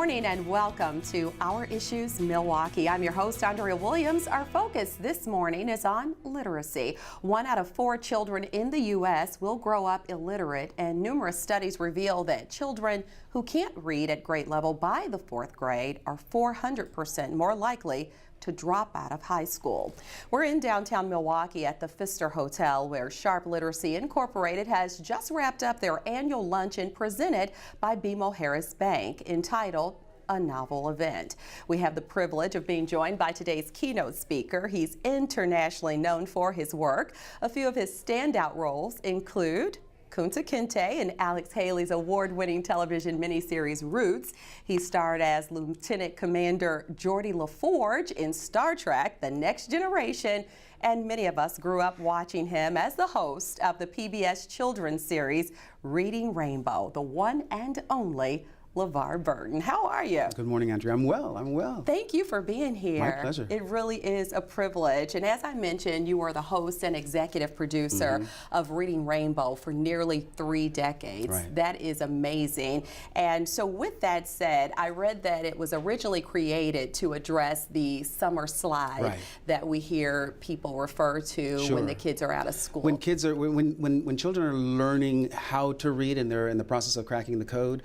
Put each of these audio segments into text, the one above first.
morning and welcome to Our Issues Milwaukee. I'm your host, Andrea Williams. Our focus this morning is on literacy. 1 out of 4 children in the U.S. will grow up illiterate, and numerous studies reveal that children who can't read at grade level by the 4th grade are 400% more likely to drop out of high school. We're in downtown Milwaukee at the Pfister Hotel, where Sharp Literacy Incorporated has just wrapped up their annual luncheon presented by BMO Harris Bank, entitled A Novel Event. We have the privilege of being joined by today's keynote speaker. He's internationally known for his work. A few of his standout roles include Kunta Kinte in Alex Haley's award-winning television miniseries Roots. He starred as Lieutenant Commander Geordi LaForge in Star Trek: The Next Generation, and many of us grew up watching him as the host of the PBS children's series Reading Rainbow, the one and only LeVar Burton. How are you? Good morning, Andrea. I'm well. Thank you for being here. My pleasure. It really is a privilege. And as I mentioned, you were the host and executive producer of Reading Rainbow for nearly 3 decades. Right. That is amazing. And so with that said, I read that it was originally created to address the summer slide that we hear people refer to when the kids are out of school. When kids are, when children are learning how to read and they're in the process of cracking the code,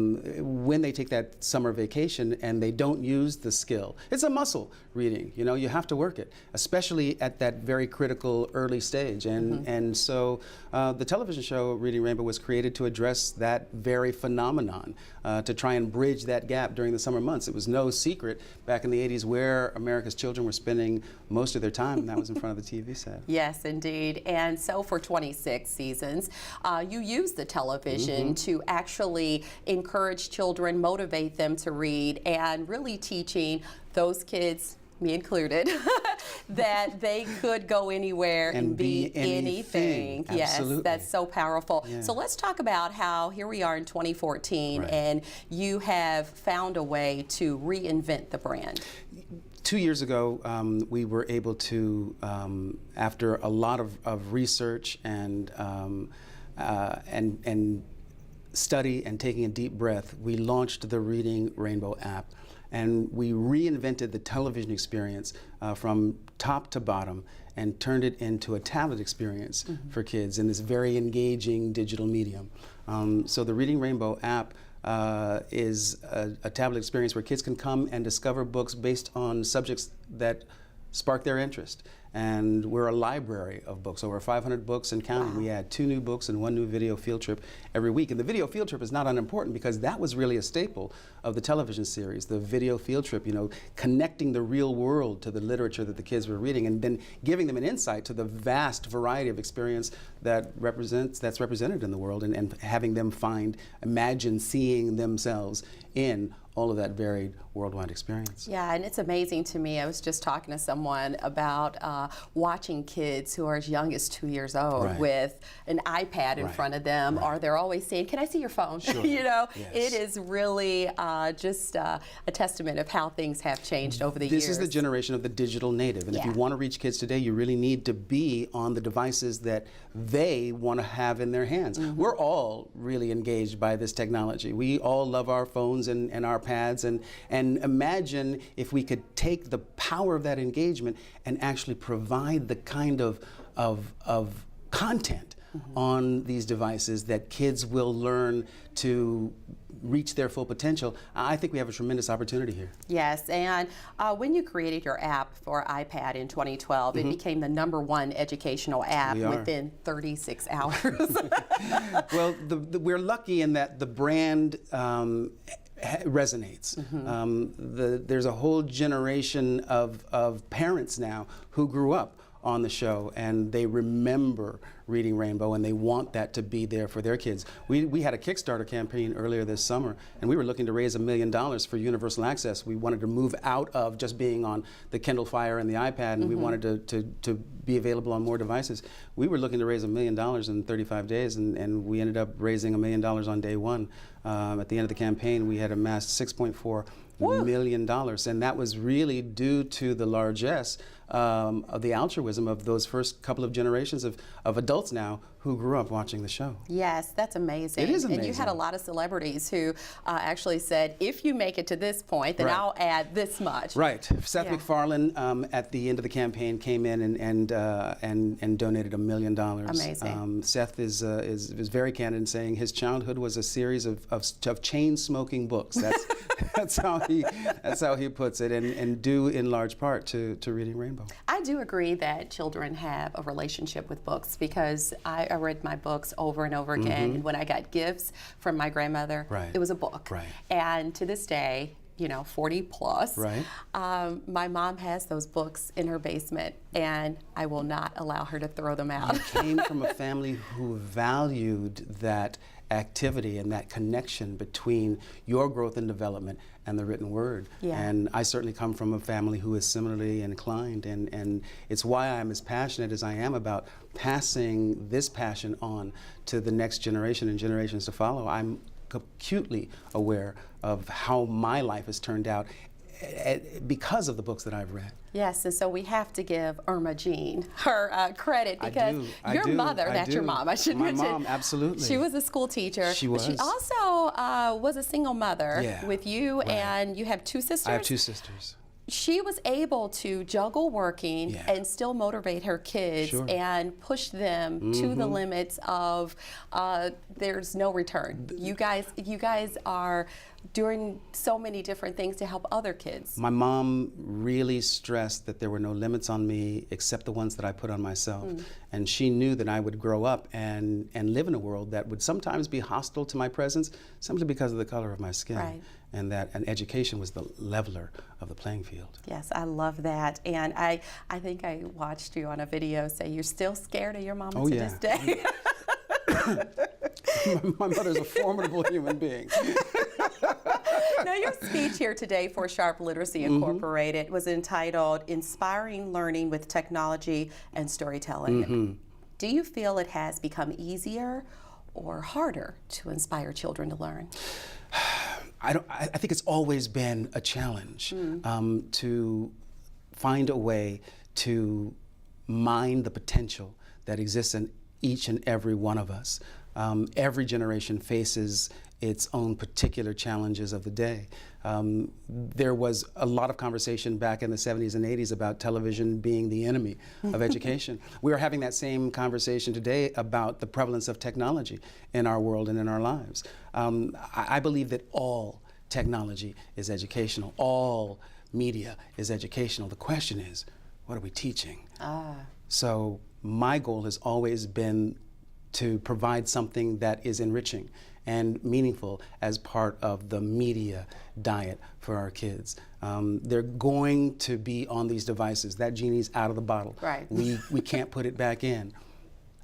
when they take that summer vacation and they don't use the skill, it's a muscle, reading. You know, you have to work it, especially at that very critical early stage. And so the television show Reading Rainbow was created to address that very phenomenon, to try and bridge that gap during the summer months. It was no secret back in the 80s where America's children were spending most of their time, and that was in front of the TV set. Yes, indeed. And so for 26 seasons, you used the television to actually encourage children, motivate them to read, and really teaching those kids, me included, that they could go anywhere and be anything. Absolutely. Yes, that's so powerful. Yeah. So let's talk about how here we are in 2014 and you have found a way to reinvent the brand. 2 years ago, we were able to, after a lot of research and study and taking a deep breath, we launched the Reading Rainbow app. And we reinvented the television experience from top to bottom and turned it into a tablet experience for kids in this very engaging digital medium. So the Reading Rainbow app is a tablet experience where kids can come and discover books based on subjects that spark their interest. And we're a library of books, over 500 books and counting. We add 2 new books and 1 new video field trip every week. And the video field trip is not unimportant because that was really a staple of the television series, the video field trip, you know, connecting the real world to the literature that the kids were reading and then giving them an insight to the vast variety of experience that's represented in the world, and having them imagine seeing themselves in all of that varied worldwide experience. Yeah, and it's amazing to me. I was just talking to someone about watching kids who are as young as 2 years old with an iPad in front of them, or they're always saying, "Can I see your phone?" Sure. You know, it is really just a testament of how things have changed over the years. This is the generation of the digital native, and if you want to reach kids today, you really need to be on the devices that they want to have in their hands. We're all really engaged by this technology. We all love our phones and our pads, and imagine if we could take the power of that engagement and actually provide the kind of content on these devices that kids will learn to reach their full potential. I think we have a tremendous opportunity here. Yes, and when you created your app for iPad in 2012, it became the #1 educational app within 36 hours. Well, we're lucky in that the brand resonates. There's a whole generation of parents now who grew up on the show, and they remember Reading Rainbow, and they want that to be there for their kids. We had a Kickstarter campaign earlier this summer, and we were looking to raise $1 million for universal access. We wanted to move out of just being on the Kindle Fire and the iPad, and we wanted to be available on more devices. We were looking to raise $1 million in 35 days, and we ended up raising $1 million on day 1. At the end of the campaign, we had amassed $6.4 $1 million, and that was really due to the largesse of the altruism of those first couple of generations of adults now who grew up watching the show. Yes, that's amazing. It is amazing. And you had a lot of celebrities who actually said, if you make it to this point, then I'll add this much. Right. Seth MacFarlane at the end of the campaign came in and donated $1 million. Amazing. Seth is very candid in saying his childhood was a series of chain smoking books. That's how he puts it, and due in large part to Reading Rainbow. I do agree that children have a relationship with books, because I read my books over and over again. And when I got gifts from my grandmother, it was a book. Right. And to this day, 40 plus, right. My mom has those books in her basement, and I will not allow her to throw them out. You came from a family who valued that activity and that connection between your growth and development and the written word. Yeah. And I certainly come from a family who is similarly inclined, and it's why I'm as passionate as I am about passing this passion on to the next generation and generations to follow. I'm acutely aware of how my life has turned out because of the books that I've read. Yes, and so we have to give Irma Jean her credit, because your mother, that's your mom, I should mention. My mom, absolutely. She was a school teacher. She was. She also was a single mother with you, and you have 2 sisters? I have 2 sisters. She was able to juggle working and still motivate her kids and push them to the limits of there's no return. You guys are doing so many different things to help other kids. My mom really stressed that there were no limits on me except the ones that I put on myself. And she knew that I would grow up and live in a world that would sometimes be hostile to my presence simply because of the color of my skin. Right. And that an education was the leveler of the playing field. Yes, I love that. And I think I watched you on a video say you're still scared of your mama to this day. My mother's a formidable human being. Now, your speech here today for Sharp Literacy Incorporated was entitled Inspiring Learning with Technology and Storytelling. Do you feel it has become easier or harder to inspire children to learn? I think it's always been a challenge to find a way to mine the potential that exists in each and every one of us. Every generation faces its own particular challenges of the day. There was a lot of conversation back in the 70s and 80s about television being the enemy of education. We are having that same conversation today about the prevalence of technology in our world and in our lives. I believe that all technology is educational. All media is educational. The question is, what are we teaching? So my goal has always been to provide something that is enriching and meaningful as part of the media diet for our kids. They're going to be on these devices. That genie's out of the bottle. Right. We can't put it back in.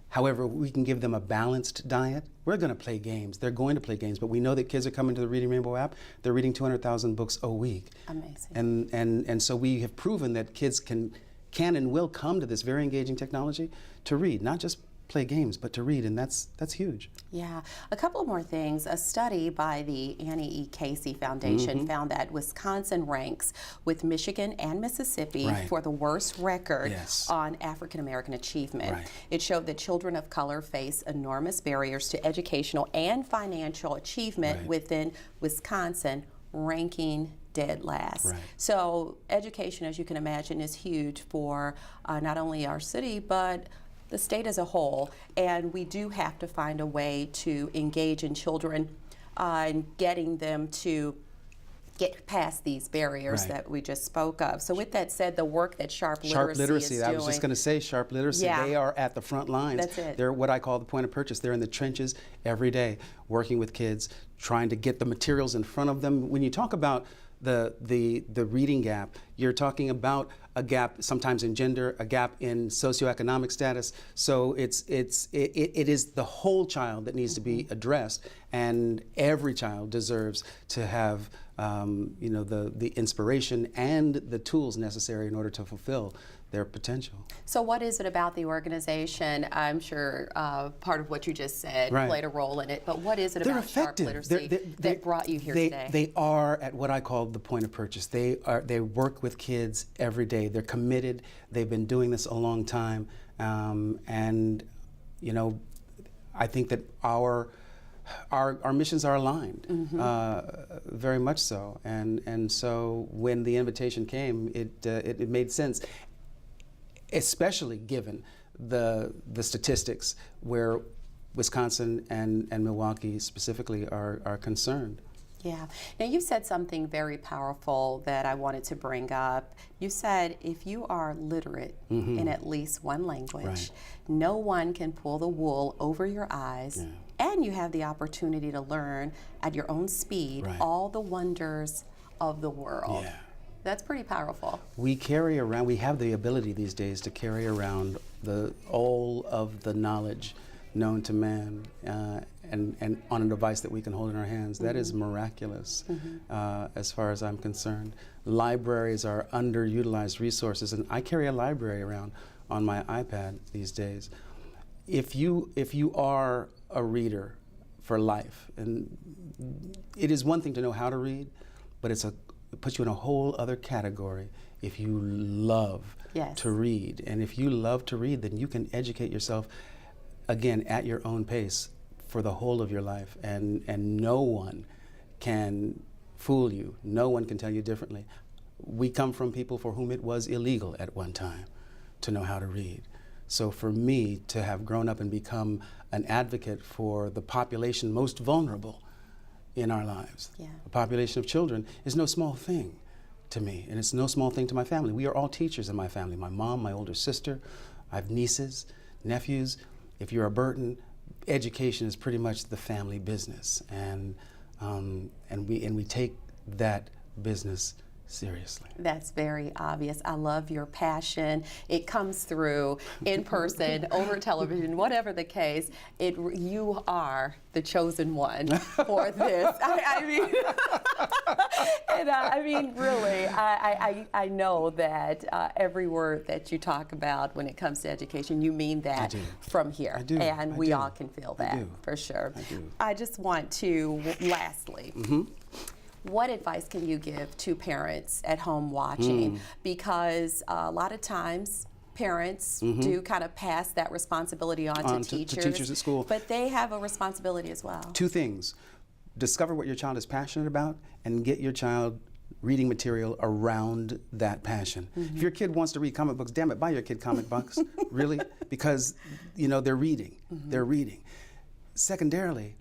However, we can give them a balanced diet. We're going to play games. They're going to play games, but we know that kids are coming to the Reading Rainbow app. They're reading 200,000 books a week. Amazing. And so we have proven that kids can and will come to this very engaging technology to read, not just play games, but to read, and that's huge. Yeah. A couple more things. A study by the Annie E. Casey Foundation found that Wisconsin ranks with Michigan and Mississippi for the worst record on African American achievement. It showed that children of color face enormous barriers to educational and financial achievement within Wisconsin, ranking dead last. So education, as you can imagine, is huge for not only our city, but the state as a whole, and we do have to find a way to engage in children and getting them to get past these barriers that we just spoke of. So with that said, the work that Sharp Literacy is doing. I was just going to say Sharp Literacy. They are at the front lines. That's it. They're what I call the point of purchase. They're in the trenches every day, working with kids, trying to get the materials in front of them. When you talk about the reading gap, you're talking about a gap sometimes in gender, a gap in socioeconomic status. So it is the whole child that needs to be addressed, and every child deserves to have the inspiration and the tools necessary in order to fulfill their potential. So what is it about the organization? I'm sure part of what you just said played a role in it, but what is it They're about effective. Sharp Literacy that brought you here today? They are at what I call the point of purchase. They work with kids every day. They're committed. They've been doing this a long time, and you know, I think that our missions are aligned, very much so. And so when the invitation came, it made sense, especially given the statistics where Wisconsin and Milwaukee specifically are concerned. Yeah. Now you said something very powerful that I wanted to bring up. You said if you are literate in at least one language, no one can pull the wool over your eyes, and you have the opportunity to learn at your own speed all the wonders of the world. Yeah. That's pretty powerful. We have the ability these days to carry around all of the knowledge known to man, and on a device that we can hold in our hands. That is miraculous, as far as I'm concerned. Libraries are underutilized resources, and I carry a library around on my iPad these days. If you are a reader for life, and it is one thing to know how to read, but it puts you in a whole other category if you love to read. And if you love to read, then you can educate yourself, again, at your own pace for the whole of your life. And no one can fool you. No one can tell you differently. We come from people for whom it was illegal at one time to know how to read. So for me to have grown up and become an advocate for the population most vulnerable in our lives, the population of children, is no small thing to me, and it's no small thing to my family. We are all teachers in my family. My mom, my older sister, I have nieces, nephews. If you're a Burton, education is pretty much the family business, and we take that business seriously. That's very obvious. I love your passion. It comes through in person, over television, whatever the case. You are the chosen one for this. I mean, and I mean, really, I know that every word that you talk about when it comes to education, you mean that from here. I do. And we all can feel that for sure. I do. I just want to, lastly, what advice can you give to parents at home watching? Because a lot of times parents do kind of pass that responsibility on to teachers. To teachers at school. But they have a responsibility as well. Two things. Discover what your child is passionate about and get your child reading material around that passion. If your kid wants to read comic books, damn it, buy your kid comic books, really, because they're reading. They're reading. Secondarily,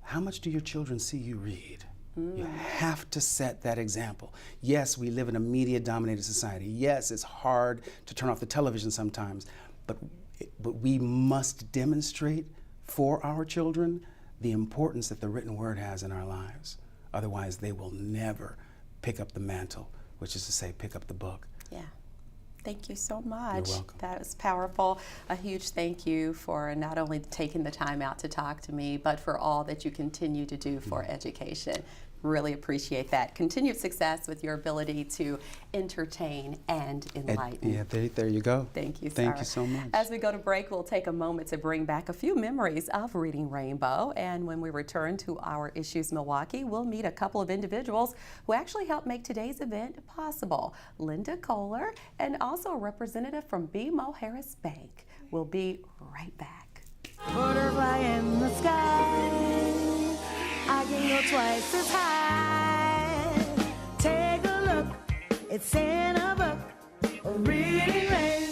how much do your children see you read? You have to set that example. Yes, we live in a media-dominated society. Yes, it's hard to turn off the television sometimes, but we must demonstrate for our children the importance that the written word has in our lives. Otherwise, they will never pick up the mantle, which is to say, pick up the book. Yeah. Thank you so much. You're welcome. That was powerful. A huge thank you for not only taking the time out to talk to me, but for all that you continue to do for education. Really appreciate that. Continued success with your ability to entertain and enlighten. Yeah, there you go. Thank you, sir. Thank you so much. As we go to break, we'll take a moment to bring back a few memories of Reading Rainbow. And when we return to Our Issues Milwaukee, we'll meet a couple of individuals who actually helped make today's event possible. Linda Kohler and also a representative from BMO Harris Bank. We'll be right back. Butterfly in the sky, I can go twice as high. Take a look, it's in a book, a reading rainbow.